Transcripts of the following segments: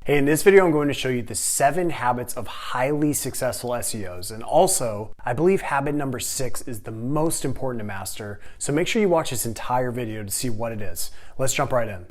Hey, in this video, I'm going to show you the 7 habits of highly successful SEOs. And also, I believe habit number 6 is the most important to master. So make sure you watch this entire video to see what it is. Let's jump right in.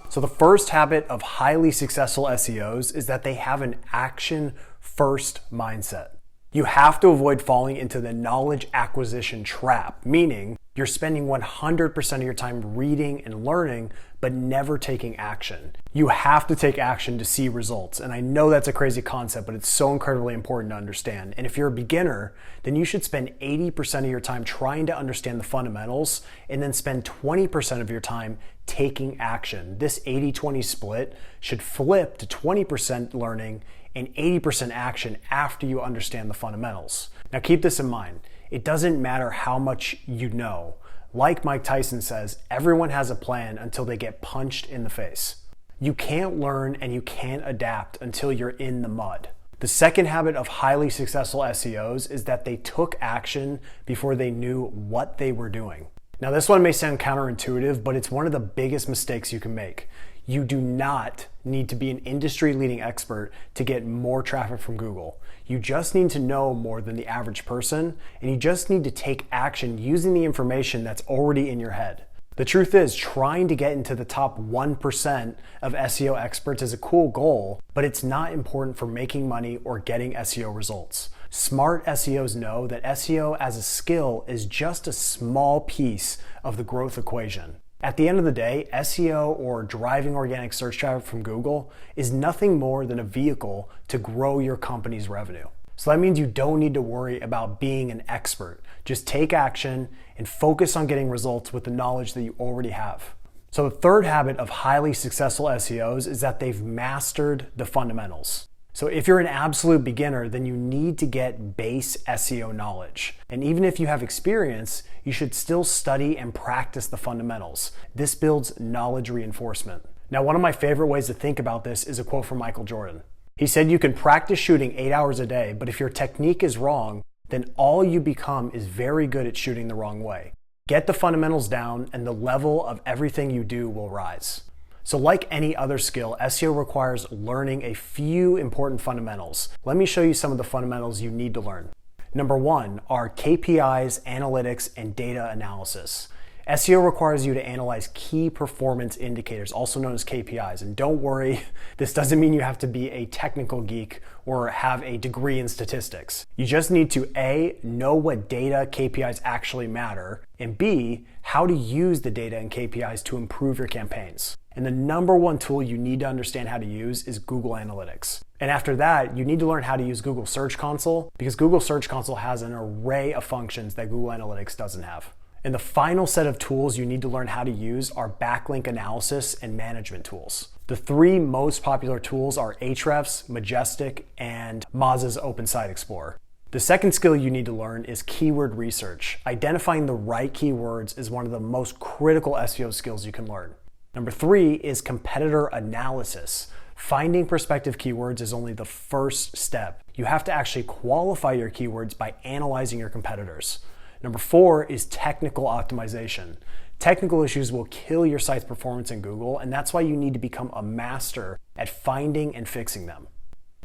So the first habit of highly successful SEOs is that they have an action-first mindset. You have to avoid falling into the knowledge acquisition trap, meaning you're spending 100% of your time reading and learning, but never taking action. You have to take action to see results. And I know that's a crazy concept, but it's so incredibly important to understand. And if you're a beginner, then you should spend 80% of your time trying to understand the fundamentals and then spend 20% of your time taking action. This 80-20 split should flip to 20% learning and 80% action after you understand the fundamentals. Now keep this in mind. It doesn't matter how much you know. Like Mike Tyson says, everyone has a plan until they get punched in the face. You can't learn and you can't adapt until you're in the mud. The second habit of highly successful SEOs is that they took action before they knew what they were doing. Now this one may sound counterintuitive, but it's one of the biggest mistakes you can make. You do not need to be an industry-leading expert to get more traffic from Google. You just need to know more than the average person, and you just need to take action using the information that's already in your head. The truth is, trying to get into the top 1% of SEO experts is a cool goal, but it's not important for making money or getting SEO results. Smart SEOs know that SEO as a skill is just a small piece of the growth equation. At the end of the day, SEO, or driving organic search traffic from Google, is nothing more than a vehicle to grow your company's revenue. So that means you don't need to worry about being an expert. Just take action and focus on getting results with the knowledge that you already have. So the third habit of highly successful SEOs is that they've mastered the fundamentals. So if you're an absolute beginner, then you need to get base SEO knowledge. And even if you have experience, you should still study and practice the fundamentals. This builds knowledge reinforcement. Now, one of my favorite ways to think about this is a quote from Michael Jordan. He said, "You can practice shooting 8 hours a day, but if your technique is wrong, then all you become is very good at shooting the wrong way. Get the fundamentals down and the level of everything you do will rise." So like any other skill, SEO requires learning a few important fundamentals. Let me show you some of the fundamentals you need to learn. Number 1 are KPIs, analytics, and data analysis. SEO requires you to analyze key performance indicators, also known as KPIs. And don't worry, this doesn't mean you have to be a technical geek or have a degree in statistics. You just need to A, know what data KPIs actually matter, and B, how to use the data and KPIs to improve your campaigns. And the number 1 tool you need to understand how to use is Google Analytics. And after that, you need to learn how to use Google Search Console, because Google Search Console has an array of functions that Google Analytics doesn't have. And the final set of tools you need to learn how to use are backlink analysis and management tools. The 3 most popular tools are Ahrefs, Majestic, and Moz's Open Site Explorer. The second skill you need to learn is keyword research. Identifying the right keywords is one of the most critical SEO skills you can learn. Number 3 is competitor analysis. Finding prospective keywords is only the first step. You have to actually qualify your keywords by analyzing your competitors. Number 4 is technical optimization. Technical issues will kill your site's performance in Google, and that's why you need to become a master at finding and fixing them.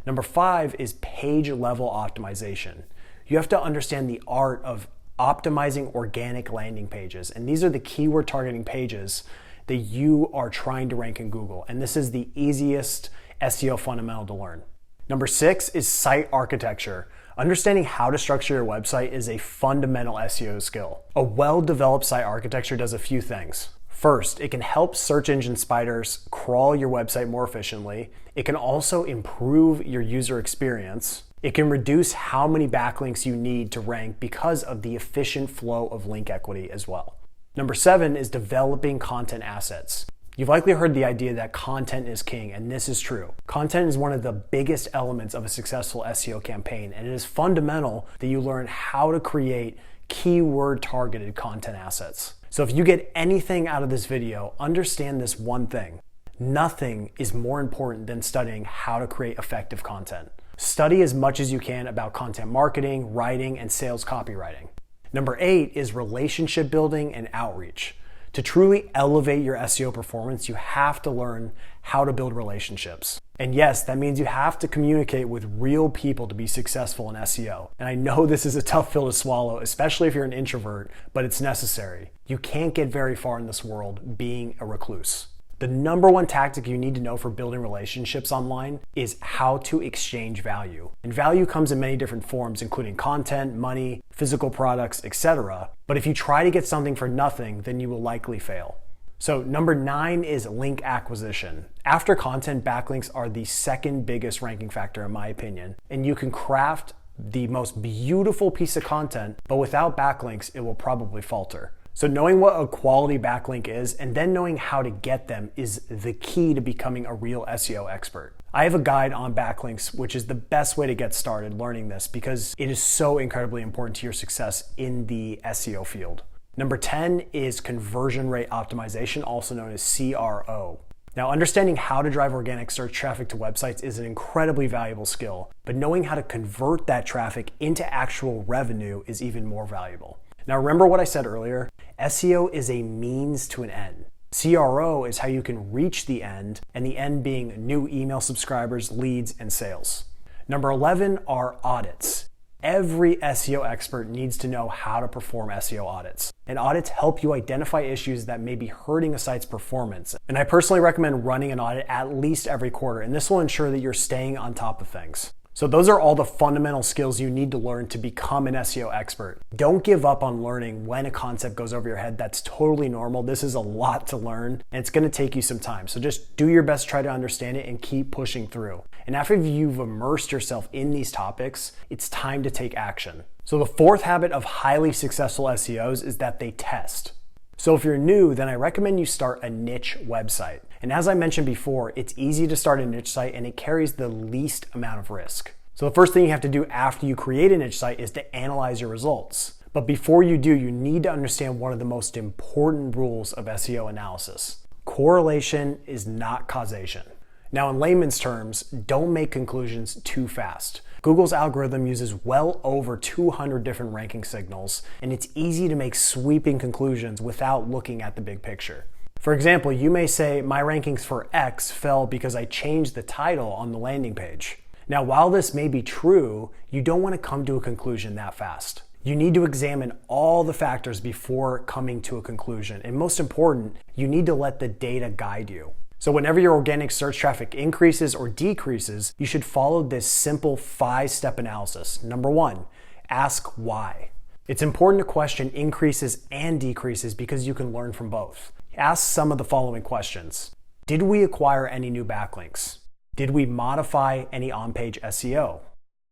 Number 5 is page level optimization. You have to understand the art of optimizing organic landing pages, and these are the keyword targeting pages that you are trying to rank in Google, and this is the easiest SEO fundamental to learn. Number 6 is site architecture. Understanding how to structure your website is a fundamental SEO skill. A well-developed site architecture does a few things. First, it can help search engine spiders crawl your website more efficiently. It can also improve your user experience. It can reduce how many backlinks you need to rank because of the efficient flow of link equity as well. Number 7 is developing content assets. You've likely heard the idea that content is king, and this is true. Content is one of the biggest elements of a successful SEO campaign, and it is fundamental that you learn how to create keyword-targeted content assets. So if you get anything out of this video, understand this one thing. Nothing is more important than studying how to create effective content. Study as much as you can about content marketing, writing, and sales copywriting. Number 8 is relationship building and outreach. To truly elevate your SEO performance, you have to learn how to build relationships. And yes, that means you have to communicate with real people to be successful in SEO. And I know this is a tough pill to swallow, especially if you're an introvert, but it's necessary. You can't get very far in this world being a recluse. The number one tactic you need to know for building relationships online is how to exchange value. And value comes in many different forms, including content, money, physical products, etc. But if you try to get something for nothing, then you will likely fail. So number 9 is link acquisition. After content, backlinks are the second biggest ranking factor in my opinion. And you can craft the most beautiful piece of content, but without backlinks, it will probably falter. So knowing what a quality backlink is and then knowing how to get them is the key to becoming a real SEO expert. I have a guide on backlinks, which is the best way to get started learning this because it is so incredibly important to your success in the SEO field. Number 10 is conversion rate optimization, also known as CRO. Now, understanding how to drive organic search traffic to websites is an incredibly valuable skill, but knowing how to convert that traffic into actual revenue is even more valuable. Now, remember what I said earlier? SEO is a means to an end. CRO is how you can reach the end, and the end being new email subscribers, leads, and sales. Number 11 are audits. Every SEO expert needs to know how to perform SEO audits. And audits help you identify issues that may be hurting a site's performance. And I personally recommend running an audit at least every quarter, and this will ensure that you're staying on top of things. So those are all the fundamental skills you need to learn to become an SEO expert. Don't give up on learning when a concept goes over your head. That's totally normal. This is a lot to learn and it's gonna take you some time. So just do your best to try to understand it and keep pushing through. And after you've immersed yourself in these topics, it's time to take action. So the fourth habit of highly successful SEOs is that they test. So if you're new, then I recommend you start a niche website. And as I mentioned before, it's easy to start a niche site and it carries the least amount of risk. So the first thing you have to do after you create a niche site is to analyze your results. But before you do, you need to understand one of the most important rules of SEO analysis. Correlation is not causation. Now, in layman's terms, don't make conclusions too fast. Google's algorithm uses well over 200 different ranking signals, and it's easy to make sweeping conclusions without looking at the big picture. For example, you may say, my rankings for X fell because I changed the title on the landing page. Now, while this may be true, you don't want to come to a conclusion that fast. You need to examine all the factors before coming to a conclusion. And most important, you need to let the data guide you. So whenever your organic search traffic increases or decreases, you should follow this simple 5-step analysis. Number 1, ask why. It's important to question increases and decreases because you can learn from both. Ask some of the following questions. Did we acquire any new backlinks? Did we modify any on-page SEO?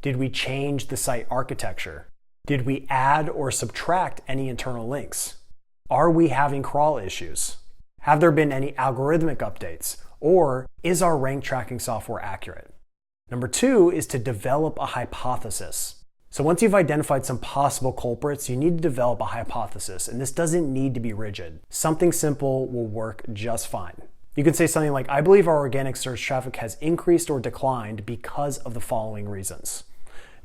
Did we change the site architecture? Did we add or subtract any internal links? Are we having crawl issues? Have there been any algorithmic updates? Or is our rank tracking software accurate? Number 2 is to develop a hypothesis. So once you've identified some possible culprits, you need to develop a hypothesis, and this doesn't need to be rigid. Something simple will work just fine. You can say something like, I believe our organic search traffic has increased or declined because of the following reasons.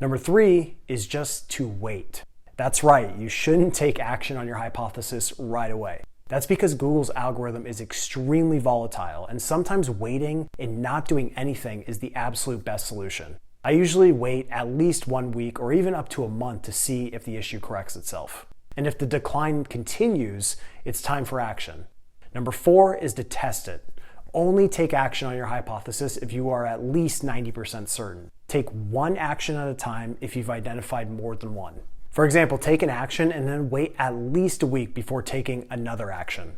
Number 3 is just to wait. That's right, you shouldn't take action on your hypothesis right away. That's because Google's algorithm is extremely volatile, and sometimes waiting and not doing anything is the absolute best solution. I usually wait at least 1 week or even up to a month to see if the issue corrects itself. And if the decline continues, it's time for action. Number 4 is to test it. Only take action on your hypothesis if you are at least 90% certain. Take one action at a time if you've identified more than one. For example, take an action and then wait at least a week before taking another action.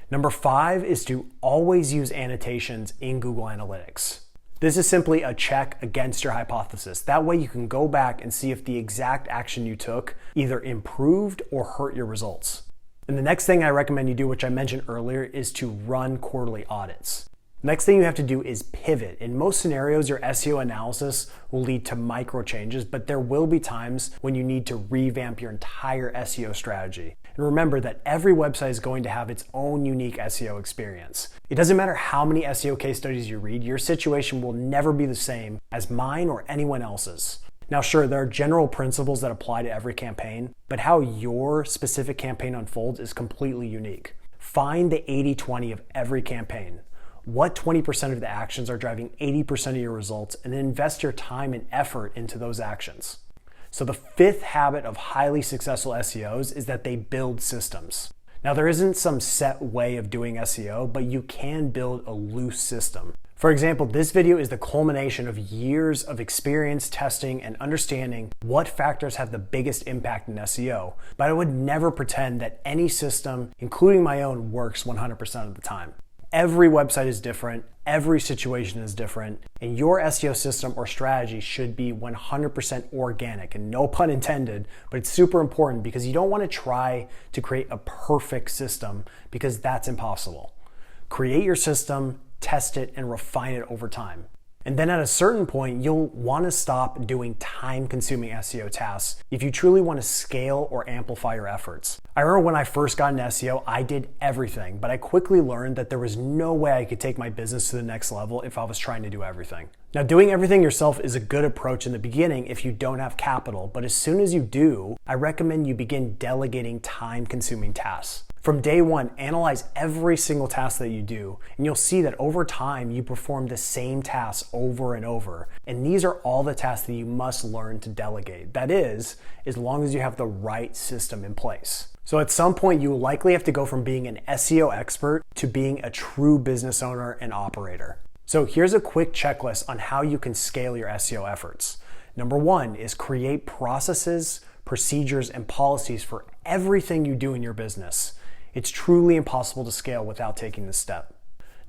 Number 5 is to always use annotations in Google Analytics. This is simply a check against your hypothesis. That way you can go back and see if the exact action you took either improved or hurt your results. And the next thing I recommend you do, which I mentioned earlier, is to run quarterly audits. Next thing you have to do is pivot. In most scenarios, your SEO analysis will lead to micro changes, but there will be times when you need to revamp your entire SEO strategy. And remember that every website is going to have its own unique SEO experience. It doesn't matter how many SEO case studies you read, your situation will never be the same as mine or anyone else's. Now, sure, there are general principles that apply to every campaign, but how your specific campaign unfolds is completely unique. Find the 80-20 of every campaign. What 20% of the actions are driving 80% of your results, and then invest your time and effort into those actions. So the fifth habit of highly successful SEOs is that they build systems. Now, there isn't some set way of doing SEO, but you can build a loose system. For example, this video is the culmination of years of experience, testing, and understanding what factors have the biggest impact in SEO. But I would never pretend that any system, including my own, works 100% of the time. Every website is different, every situation is different, and your SEO system or strategy should be 100% organic, and no pun intended, but it's super important because you don't want to try to create a perfect system because that's impossible. Create your system, test it, and refine it over time. And then at a certain point, you'll want to stop doing time-consuming SEO tasks if you truly want to scale or amplify your efforts. I remember when I first got into SEO, I did everything, but I quickly learned that there was no way I could take my business to the next level if I was trying to do everything. Now, doing everything yourself is a good approach in the beginning if you don't have capital, but as soon as you do, I recommend you begin delegating time-consuming tasks. From day one, analyze every single task that you do, and you'll see that over time, you perform the same tasks over and over. And these are all the tasks that you must learn to delegate. That is, as long as you have the right system in place. So at some point, you will likely have to go from being an SEO expert to being a true business owner and operator. So here's a quick checklist on how you can scale your SEO efforts. Number one is create processes, procedures, and policies for everything you do in your business. It's truly impossible to scale without taking this step.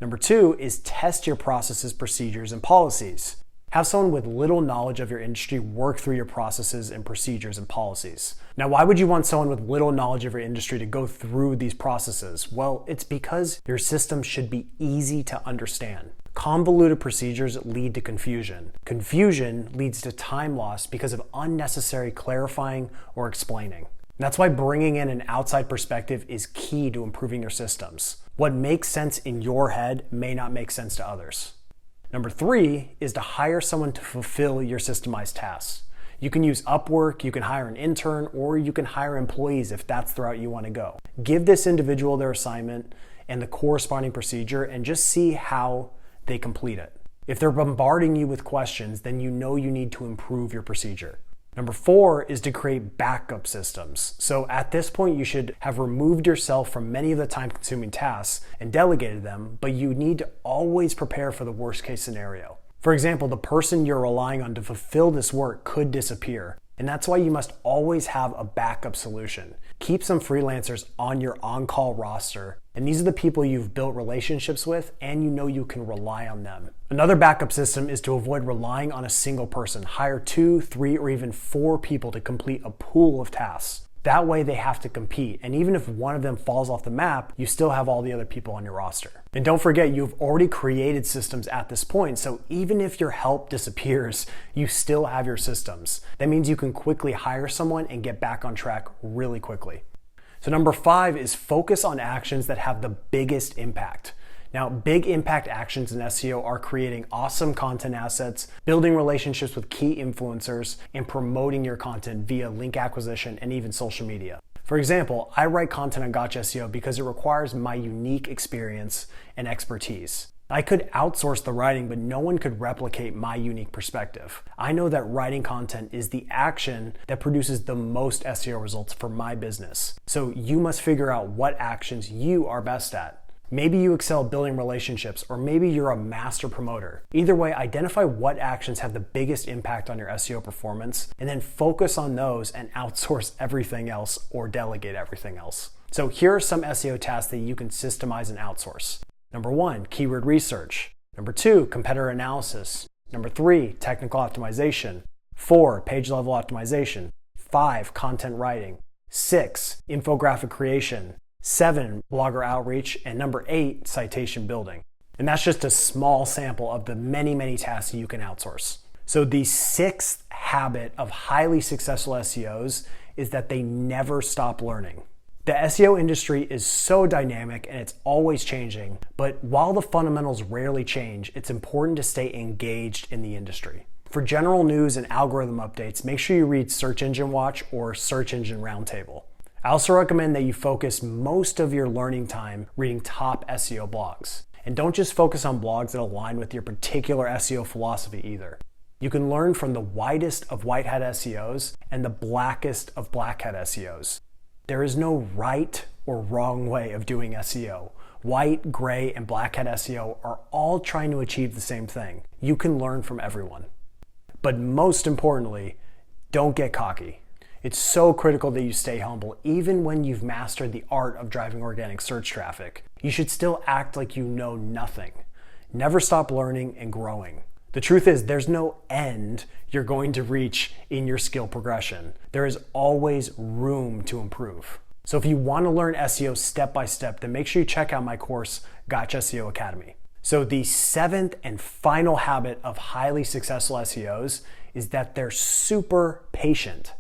Number two is test your processes, procedures, and policies. Have someone with little knowledge of your industry work through your processes and procedures and policies. Now, why would you want someone with little knowledge of your industry to go through these processes? Well, it's because your system should be easy to understand. Convoluted procedures lead to confusion. Confusion leads to time loss because of unnecessary clarifying or explaining. That's why bringing in an outside perspective is key to improving your systems. What makes sense in your head may not make sense to others. Number three is to hire someone to fulfill your systemized tasks. You can use Upwork, you can hire an intern, or you can hire employees if that's the route you want to go. Give this individual their assignment and the corresponding procedure and just see how they complete it. If they're bombarding you with questions, then you know you need to improve your procedure. Number four is to create backup systems. So at this point, you should have removed yourself from many of the time-consuming tasks and delegated them, but you need to always prepare for the worst-case scenario. For example, the person you're relying on to fulfill this work could disappear, and that's why you must always have a backup solution. Keep some freelancers on your on-call roster, and these are the people you've built relationships with and you know you can rely on them. Another backup system is to avoid relying on a single person. Hire 2, 3, or even 4 people to complete a pool of tasks. That way they have to compete, and even if one of them falls off the map, you still have all the other people on your roster. And don't forget, you've already created systems at this point, so even if your help disappears, you still have your systems. That means you can quickly hire someone and get back on track really quickly. So number 5 is focus on actions that have the biggest impact. Now, big impact actions in SEO are creating awesome content assets, building relationships with key influencers, and promoting your content via link acquisition and even social media. For example, I write content on Gotcha SEO because it requires my unique experience and expertise. I could outsource the writing, but no one could replicate my unique perspective. I know that writing content is the action that produces the most SEO results for my business. So you must figure out what actions you are best at. Maybe you excel building relationships, or maybe you're a master promoter. Either way, identify what actions have the biggest impact on your SEO performance, and then focus on those and outsource everything else or delegate everything else. So here are some SEO tasks that you can systemize and outsource. Number 1, keyword research. Number 2, competitor analysis. Number 3, technical optimization. 4, page level optimization. 5, content writing. 6, infographic creation. 7, blogger outreach, and number 8, citation building. And that's just a small sample of the many tasks you can outsource. So the 6th habit of highly successful SEOs is that they never stop learning. The SEO industry is so dynamic and it's always changing, but while the fundamentals rarely change, it's important to stay engaged in the industry. For general news and algorithm updates, make sure you read Search Engine Watch or Search Engine Roundtable. I also recommend that you focus most of your learning time reading top SEO blogs. And don't just focus on blogs that align with your particular SEO philosophy either. You can learn from the whitest of white hat SEOs and the blackest of black hat SEOs. There is no right or wrong way of doing SEO. White, gray, and black hat SEO are all trying to achieve the same thing. You can learn from everyone. But most importantly, don't get cocky. It's so critical that you stay humble even when you've mastered the art of driving organic search traffic. You should still act like you know nothing. Never stop learning and growing. The truth is, there's no end you're going to reach in your skill progression. There is always room to improve. So if you want to learn SEO step by step, then make sure you check out my course, Gotcha SEO Academy. So the seventh and final habit of highly successful SEOs is that they're super patient.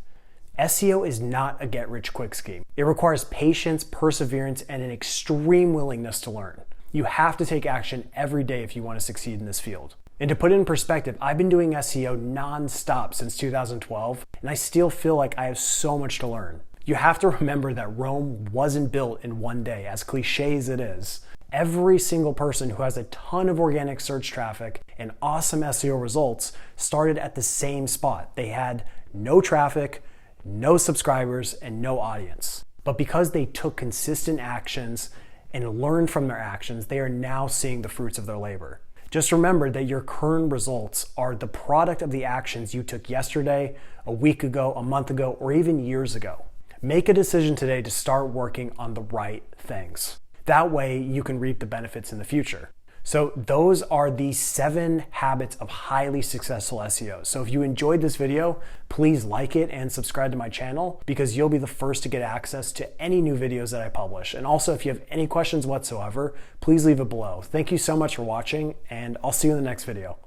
SEO is not a get-rich-quick scheme. It requires patience, perseverance, and an extreme willingness to learn. You have to take action every day if you want to succeed in this field. And to put it in perspective, I've been doing SEO non-stop since 2012, and I still feel like I have so much to learn. You have to remember that Rome wasn't built in one day, as cliche as it is. Every single person who has a ton of organic search traffic and awesome SEO results started at the same spot. They had no traffic, no subscribers, and no audience. But because they took consistent actions and learned from their actions, they are now seeing the fruits of their labor. Just remember that your current results are the product of the actions you took yesterday, a week ago, a month ago, or even years ago. Make a decision today to start working on the right things. That way you can reap the benefits in the future. So those are the 7 habits of highly successful SEO. So if you enjoyed this video, please like it and subscribe to my channel because you'll be the first to get access to any new videos that I publish. And also, if you have any questions whatsoever, please leave it below. Thank you so much for watching, and I'll see you in the next video.